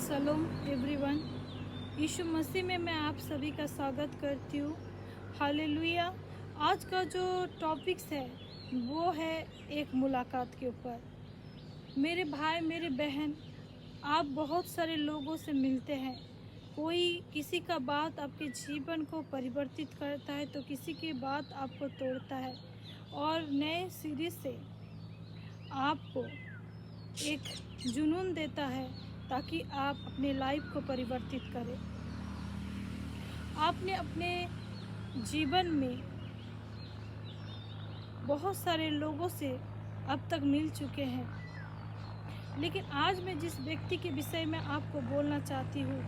Salom everyone. यीशु मसीह में मैं आप सभी का स्वागत करती हूँ। हालेलुया। आज का जो टॉपिक्स है वो है एक मुलाकात के ऊपर। मेरे भाई मेरे बहन, आप बहुत सारे लोगों से मिलते हैं। कोई किसी का बात आपके जीवन को परिवर्तित करता है तो किसी की बात आपको तोड़ता है और नए सिरे से आपको एक जुनून देता है ताकि आप अपने लाइफ को परिवर्तित करें। आपने अपने जीवन में बहुत सारे लोगों से अब तक मिल चुके हैं, लेकिन आज मैं जिस व्यक्ति के विषय में आपको बोलना चाहती हूँ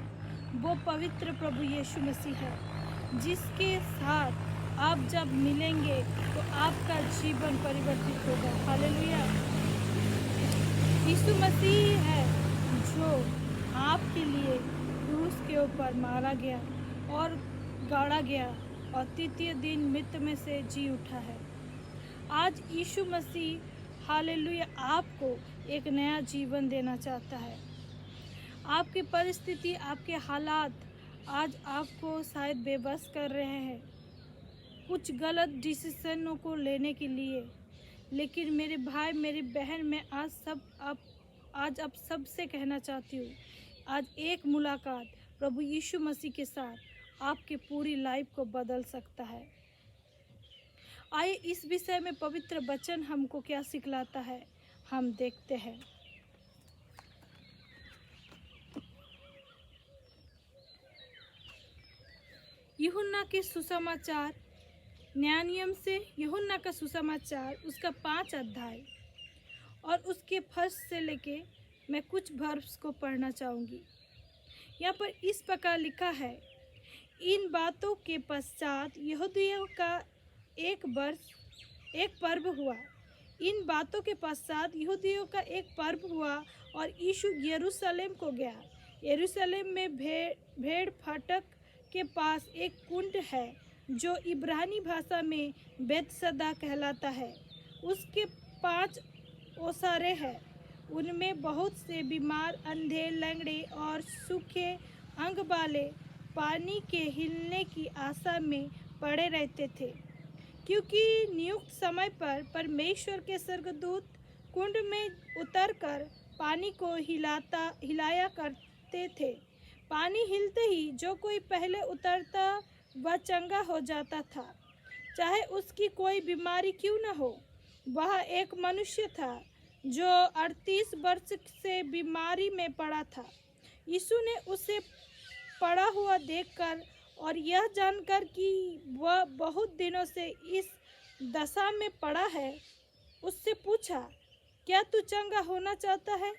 वो पवित्र प्रभु यीशु मसीह है, जिसके साथ आप जब मिलेंगे तो आपका जीवन परिवर्तित होगा। हालेलुया। यीशु मसीह है जो आपके लिए क्रूस के ऊपर मारा गया और गाड़ा गया और तृतीय दिन मृत में से जी उठा है। आज यीशु मसीह हालेलुया आपको एक नया जीवन देना चाहता है। आपकी परिस्थिति, आपके हालात आज आपको शायद बेबस कर रहे हैं कुछ गलत डिसीजनों को लेने के लिए, लेकिन मेरे भाई मेरी बहन, मैं आज आप सबसे कहना चाहती हूँ, आज एक मुलाकात प्रभु यीशु मसीह के साथ आपके पूरी लाइफ को बदल सकता है। आइए इस विषय में पवित्र वचन हमको क्या सिखलाता है हम देखते हैं। यूहन्ना के सुसमाचार, नया नियम से यूहन्ना का सुसमाचार उसका 5 अध्याय और उसके फर्स्ट से लेके मैं कुछ वर्ब्स को पढ़ना चाहूँगी। यहाँ पर इस प्रकार लिखा है, इन बातों के पश्चात यहूदियों का एक पर्व हुआ। इन बातों के पश्चात यहूदियों का एक पर्व हुआ और यीशु यरूशलेम को गया। यरूशलेम में भेड़ फाटक के पास एक कुंड है जो इब्रानी भाषा में बेतसदा कहलाता है। उसके 5 ओसारे हैं। उनमें बहुत से बीमार, अंधे, लंगड़े और सूखे अंग वाले पानी के हिलने की आशा में पड़े रहते थे, क्योंकि नियुक्त समय पर परमेश्वर के स्वर्गदूत कुंड में उतरकर पानी को हिलाया करते थे। पानी हिलते ही जो कोई पहले उतरता वह चंगा हो जाता था, चाहे उसकी कोई बीमारी क्यों न हो। वह एक मनुष्य था जो 38 वर्ष से बीमारी में पड़ा था। यीशु ने उसे पड़ा हुआ देखकर और यह जानकर कि वह बहुत दिनों से इस दशा में पड़ा है, उससे पूछा, क्या तू चंगा होना चाहता है?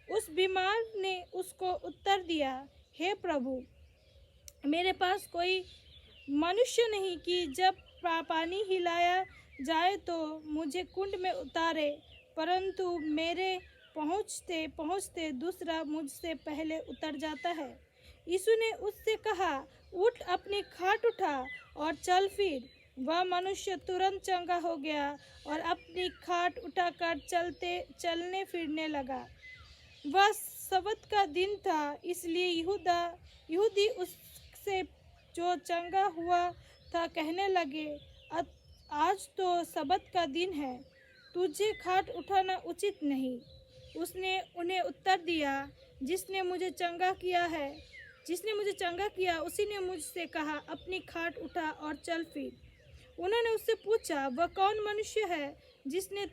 उस बीमार ने उसको उत्तर दिया, हे प्रभु, मेरे पास कोई मनुष्य नहीं कि जब पानी हिलाया जाए तो मुझे कुंड में उतारे, परंतु मेरे पहुँचते पहुँचते दूसरा मुझसे पहले उतर जाता है। यीशु ने उससे कहा, उठ, अपनी खाट उठा और चल फिर। वह मनुष्य तुरंत चंगा हो गया और अपनी खाट उठाकर चलने फिरने लगा। वह सब्त का दिन था, इसलिए यहूदी उससे जो चंगा हुआ था कहने लगे, आज तो सब्त का दिन है, तुझे खाट उठाना उचित नहीं। उसने उन्हें उत्तर दिया, जिसने मुझे चंगा किया उसी ने मुझसे कहा, अपनी खाट उठा और चल फिर। उन्होंने उससे पूछा, वह कौन मनुष्य है जिसने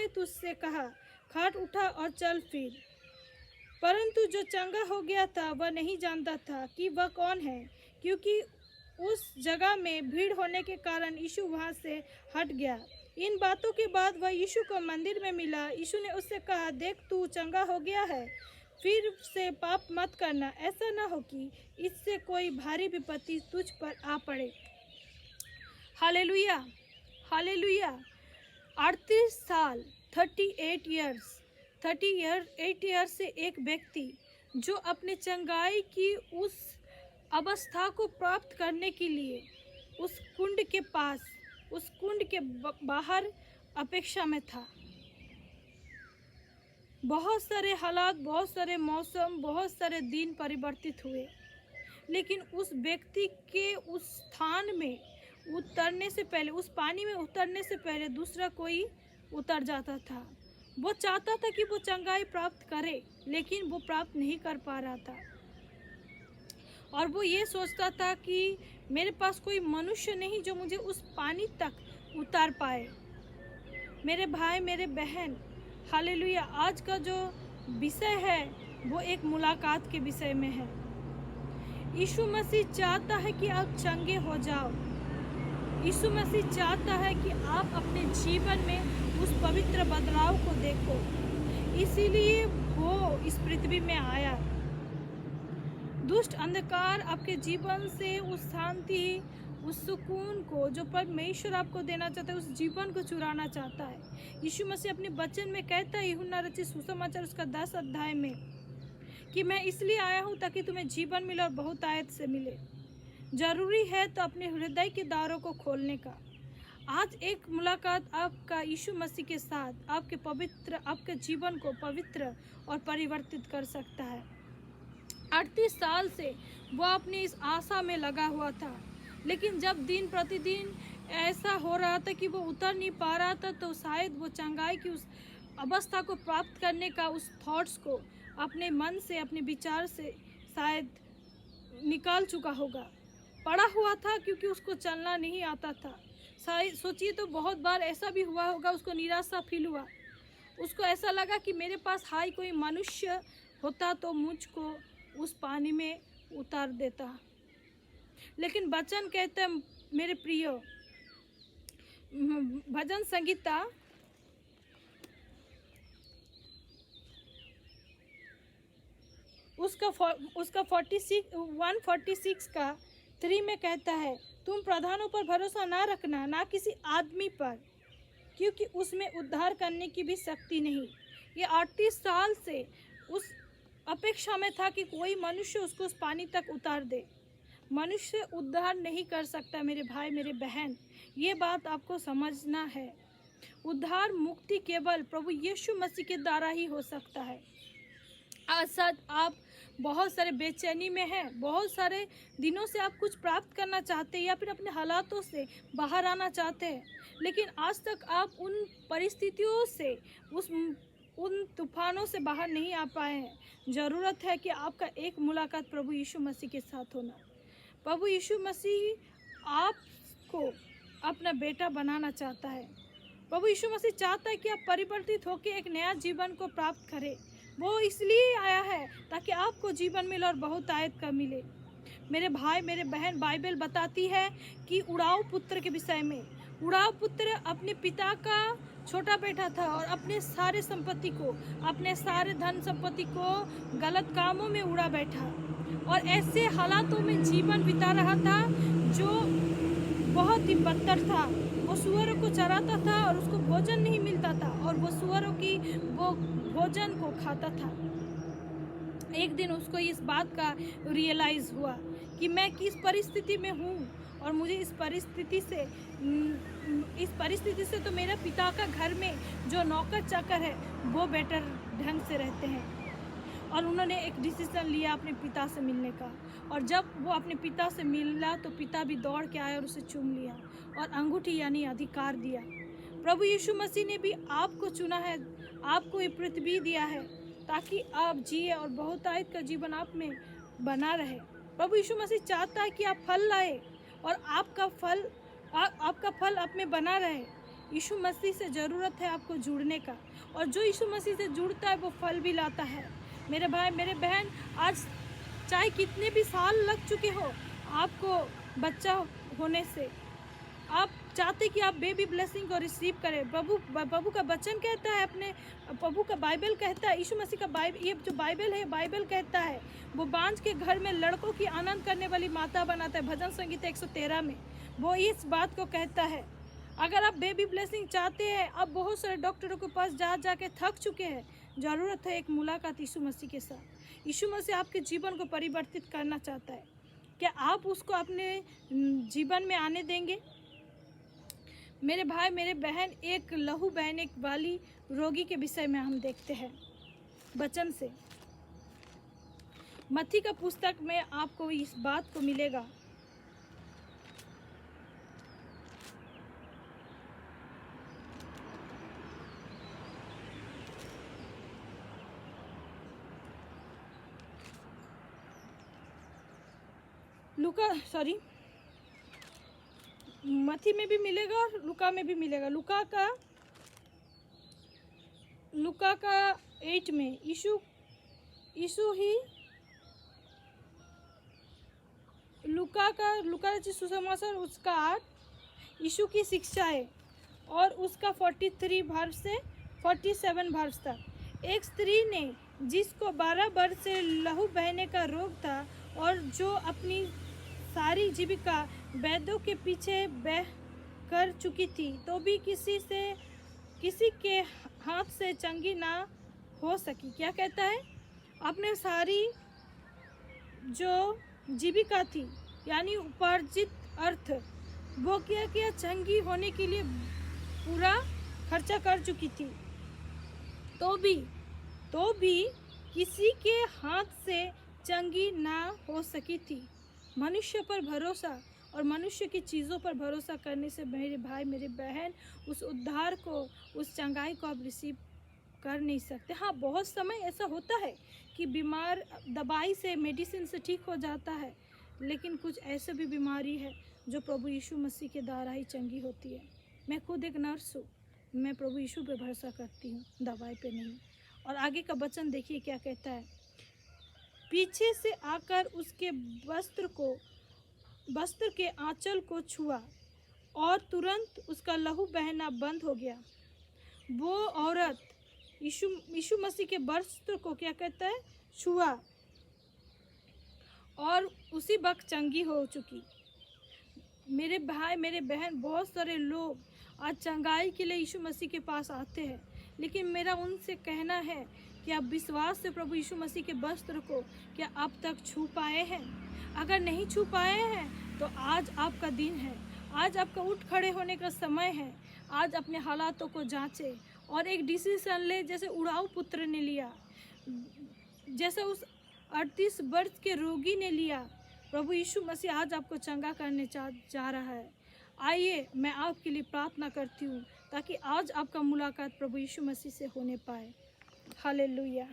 तुझसे कहा, खाट उठा और चल फिर? परंतु जो चंगा हो गया था वह नहीं जानता था कि वह कौन है, क्योंकि उस जगह में भीड़ होने के कारण यीशु वहाँ से हट गया। इन बातों के बाद वह यीशु को मंदिर में मिला। यीशु ने उससे कहा, देख, तू चंगा हो गया है, फिर से पाप मत करना, ऐसा न हो कि इससे कोई भारी विपत्ति तुझ पर आ पड़े। Hallelujah, hallelujah. 38 साल 38 ईयर्स से एक व्यक्ति जो अपने चंगाई की उस अवस्था को प्राप्त करने के लिए उस कुंड के बाहर अपेक्षा में था। बहुत सारे हालात, बहुत सारे मौसम, बहुत सारे दिन परिवर्तित हुए, लेकिन उस व्यक्ति के उस स्थान में उतरने से पहले, उस पानी में उतरने से पहले दूसरा कोई उतर जाता था। वो चाहता था कि वो चंगाई प्राप्त करे, लेकिन वो प्राप्त नहीं कर पा रहा था, और वो ये सोचता था कि मेरे पास कोई मनुष्य नहीं जो मुझे उस पानी तक उतार पाए। मेरे भाई, मेरे बहन, हालेलुया, आज का जो विषय है वो एक मुलाकात के विषय में है। यीशु मसीह चाहता है कि आप चंगे हो जाओ। यीशु मसीह चाहता है कि आप अपने जीवन में उस पवित्र बदलाव को देखो, इसीलिए वो इस पृथ्वी में आया। दुष्ट अंधकार आपके जीवन से उस शांति, उस सुकून को जो परमेश्वर आपको देना चाहता है, उस जीवन को चुराना चाहता है। यीशु मसीह अपने वचन में कहता है, यूहन्ना रचित सुसमाचार उसका 10 अध्याय में, कि मैं इसलिए आया हूँ ताकि तुम्हें जीवन मिले और बहुतायत से मिले। जरूरी है तो अपने हृदय के द्वारों को खोलने का। आज एक मुलाकात आपका यीशु मसीह के साथ आपके जीवन को पवित्र और परिवर्तित कर सकता है। 38 साल से वो अपनी इस आशा में लगा हुआ था, लेकिन जब दिन प्रतिदिन ऐसा हो रहा था कि वो उतर नहीं पा रहा था, तो शायद वो चंगाई की उस अवस्था को प्राप्त करने का, उस थॉट्स को अपने मन से, अपने विचार से शायद निकाल चुका होगा। पड़ा हुआ था क्योंकि उसको चलना नहीं आता था। सोचिए तो बहुत बार ऐसा भी हुआ होगा, उसको निराशा फील हुआ, उसको ऐसा लगा कि मेरे पास हाई कोई मनुष्य होता तो मुझको उस पानी में उतार देता। लेकिन वचन कहते हैं, मेरे प्रिय, भजन संगीता उसका 146 का 3 में कहता है, तुम प्रधानों पर भरोसा ना रखना, ना किसी आदमी पर, क्योंकि उसमें उद्धार करने की भी शक्ति नहीं। ये 38 साल से उस अपेक्षा में था कि कोई मनुष्य उसको उस पानी तक उतार दे। मनुष्य उद्धार नहीं कर सकता मेरे भाई, मेरे बहन, ये बात आपको समझना है। उद्धार, मुक्ति केवल प्रभु यीशु मसीह के द्वारा ही हो सकता है। आज आप बहुत सारे बेचैनी में हैं, बहुत सारे दिनों से आप कुछ प्राप्त करना चाहते हैं या फिर अपने हालातों से बाहर आना चाहते हैं, लेकिन आज तक आप उन परिस्थितियों से, उन तूफानों से बाहर नहीं आ पाए हैं। ज़रूरत है कि आपका एक मुलाकात प्रभु यीशु मसीह के साथ होना। प्रभु यीशु मसीह आपको अपना बेटा बनाना चाहता है। प्रभु यीशु मसीह चाहता है कि आप परिवर्तित होकर एक नया जीवन को प्राप्त करें। वो इसलिए आया है ताकि आपको जीवन मिले और बहुतायत का मिले। मेरे भाई, मेरे बहन, बाइबल बताती है कि उड़ाऊ पुत्र के विषय में। उड़ाऊ पुत्र अपने पिता का छोटा बेटा था और अपने सारे संपत्ति को, अपने सारे धन संपत्ति को गलत कामों में उड़ा बैठा और ऐसे हालातों में जीवन बिता रहा था जो बहुत ही बदतर था। वो सुअरों को चराता था और उसको भोजन नहीं मिलता था और वो सुअरों की वो भोजन को खाता था। एक दिन उसको इस बात का रियलाइज़ हुआ कि मैं किस परिस्थिति में हूँ और मुझे इस परिस्थिति से तो मेरा पिता का घर में जो नौकर चाकर है वो बेटर ढंग से रहते हैं। और उन्होंने एक डिसीजन लिया अपने पिता से मिलने का, और जब वो अपने पिता से मिला तो पिता भी दौड़ के आया और उसे चूम लिया और अंगूठी यानी अधिकार दिया। प्रभु यीशु मसीह ने भी आपको चुना है, आपको ये पृथ्वी दिया है ताकि आप जिए और बहुतायत का जीवन आप में बना रहे। प्रभु यीशु मसीह चाहता है कि आप फल लाए और आपका फल आप में बना रहे। यीशु मसीह से ज़रूरत है आपको जुड़ने का, और जो यीशु मसीह से जुड़ता है वो फल भी लाता है। मेरे भाई, मेरे बहन, आज चाहे कितने भी साल लग चुके हो आपको बच्चा होने से, आप चाहते कि आप बेबी ब्लेसिंग को रिसीव करें। प्रभु का वचन कहता है, अपने प्रभु का बाइबल कहता है, यीशु मसीह का बाइबल, ये जो बाइबल है, बाइबल कहता है वो बांझ के घर में लड़कों की आनंद करने वाली माता बनाता है। भजन संगीता 113 में वो इस बात को कहता है। अगर आप बेबी ब्लेसिंग चाहते हैं, आप बहुत सारे डॉक्टरों के पास जा के थक चुके हैं, ज़रूरत है एक मुलाकात यीशु मसीह के साथ। यीशु मसीह आपके जीवन को परिवर्तित करना चाहता है। क्या आप उसको अपने जीवन में आने देंगे? मेरे भाई, मेरे बहन, एक लहू बहने वाली रोगी के विषय में हम देखते हैं। वचन से। मत्ती का पुस्तक में आपको इस बात को मिलेगा। मत्ती में भी मिलेगा और लूका में भी मिलेगा। लूका का 8 में यीशु ही लूका रचित सुसमाचार उसका 8 यीशु की शिक्षा है और उसका 43 वर्ष से 47 वर्ष तक। एक स्त्री ने जिसको 12 वर्ष से लहू बहने का रोग था और जो अपनी सारी जीविका वैद्यों के पीछे बह कर चुकी थी, तो भी किसी के हाथ से चंगी ना हो सकी। क्या कहता है? अपने सारी जो जीविका थी यानी उपार्जित अर्थ, वो क्या चंगी होने के लिए पूरा खर्चा कर चुकी थी, तो भी किसी के हाथ से चंगी ना हो सकी थी। मनुष्य पर भरोसा और मनुष्य की चीज़ों पर भरोसा करने से मेरे भाई मेरे बहन उस उद्धार को, उस चंगाई को आप रिसीव कर नहीं सकते। हाँ, बहुत समय ऐसा होता है कि बीमार दवाई से, मेडिसिन से ठीक हो जाता है, लेकिन कुछ ऐसे भी बीमारी है जो प्रभु यीशु मसीह के द्वारा ही चंगी होती है। मैं खुद एक नर्स हूँ, मैं प्रभु यीशु पे भरोसा करती हूँ, दवाई पे नहीं। और आगे का वचन देखिए क्या कहता है। पीछे से आकर उसके वस्त्र के आंचल को छुआ और तुरंत उसका लहू बहना बंद हो गया। वो औरत यीशु मसीह के वस्त्र को क्या कहता है? छुआ और उसी वक्त चंगी हो चुकी। मेरे भाई मेरे बहन, बहुत सारे लोग आज चंगाई के लिए यीशु मसीह के पास आते हैं, लेकिन मेरा उनसे कहना है कि आप विश्वास से प्रभु यीशु मसीह के वस्त्र को क्या अब तक छू पाए हैं? अगर नहीं छू पाए हैं तो आज आपका दिन है, आज आपका उठ खड़े होने का समय है। आज अपने हालातों को जांचे और एक डिसीजन ले, जैसे उड़ाऊ पुत्र ने लिया, जैसे उस 38 वर्ष के रोगी ने लिया। प्रभु यीशु मसीह आज आपको चंगा करने जा रहा है। आइए, मैं आपके लिए प्रार्थना करती हूँ ताकि आज आपका मुलाकात प्रभु यीशु मसीह से होने पाए। हालेलुया।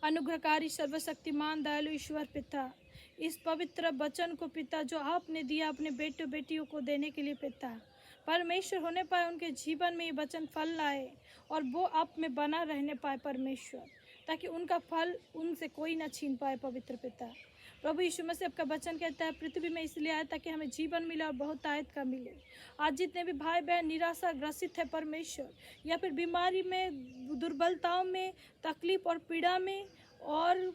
अनुग्रहकारी सर्वशक्तिमान दयालु ईश्वर पिता, इस पवित्र वचन को पिता जो आपने दिया अपने बेटों बेटियों को देने के लिए पिता, परमेश्वर होने पाए उनके जीवन में ये वचन फल लाए और वो आप में बना रहने पाए परमेश्वर, ताकि उनका फल उनसे कोई ना छीन पाए पवित्र पिता। प्रभु यीशु मसीह आपका वचन कहता है पृथ्वी में इसलिए आया ताकि हमें जीवन मिले और बहुत आयत का मिले। आज जितने भी भाई बहन निराशा ग्रसित है परमेश्वर, या फिर बीमारी में, दुर्बलताओं में, तकलीफ और पीड़ा में और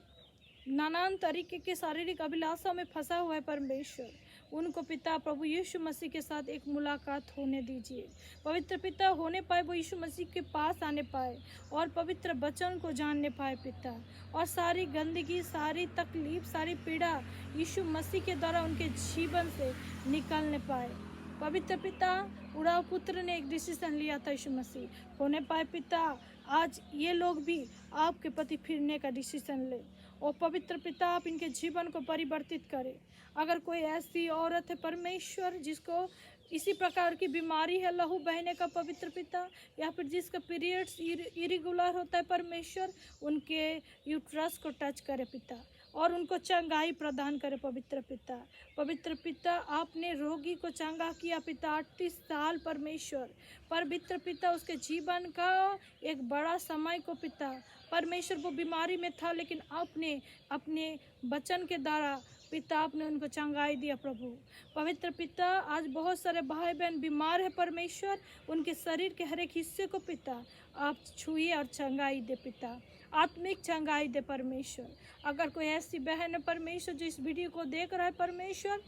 नानान तरीके के शारीरिक अभिलाषा में फंसा हुआ है परमेश्वर, उनको पिता प्रभु यीशु मसीह के साथ एक मुलाकात होने दीजिए। पवित्र पिता होने पाए वो यीशु मसीह के पास आने पाए और पवित्र वचन को जानने पाए पिता, और सारी गंदगी, सारी तकलीफ, सारी पीड़ा यीशु मसीह के द्वारा उनके जीवन से निकलने पाए। पवित्र पिता, उड़ाऊ पुत्र ने एक डिसीजन लिया था यीशु मसीह होने पाए पिता, आज ये लोग भी आपके प्रति फिरने का डिसीजन ले और पवित्र पिता आप इनके जीवन को परिवर्तित करें। अगर कोई ऐसी औरत है परमेश्वर जिसको इसी प्रकार की बीमारी है, लहू बहने का पवित्र पिता, या फिर जिसका पीरियड्स इरेगुलर होता है परमेश्वर, उनके यूट्रस को टच करे पिता और उनको चंगाई प्रदान करे पवित्र पिता। पवित्र पिता, आपने रोगी को चंगा किया पिता 38 साल परमेश्वर। पवित्र पिता, उसके जीवन का एक बड़ा समय को पिता परमेश्वर वो बीमारी में था, लेकिन आपने अपने वचन के द्वारा पिता आपने उनको चंगाई दिया प्रभु। पवित्र पिता, आज बहुत सारे भाई बहन बीमार है परमेश्वर, उनके शरीर के हर एक हिस्से को पिता आप छुए और चंगाई दे पिता, आत्मिक चंगाई दे परमेश्वर। अगर कोई ऐसी बहन है परमेश्वर जो इस वीडियो को देख रहा है परमेश्वर,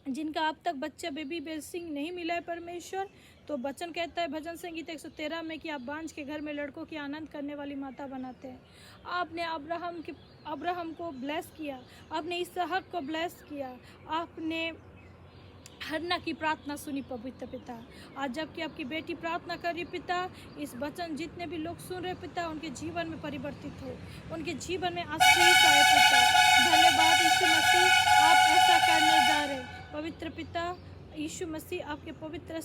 जिनका अब तक बच्चा बेबी ब्लेसिंग नहीं मिला है परमेश्वर, तो वचन कहता है भजन संगीत 113 में कि आप बांझ के घर में लड़कों की आनंद करने वाली माता बनाते हैं। आपने अब्राहम को ब्लेस किया, आपने इसहाक को ब्लेस किया, आपने हन्ना की प्रार्थना सुनी पवित्र पिता। आज जबकि आपकी बेटी प्रार्थना कर रही पिता, इस वचन जितने भी लोग सुन रहे पिता, उनके जीवन में परिवर्तित हो, उनके जीवन में आशीष आए पिता। धन्यवाद यीशु मसीह, आप ऐसा करने जा रहे पवित्र पिता। यीशु मसीह आपके पवित्र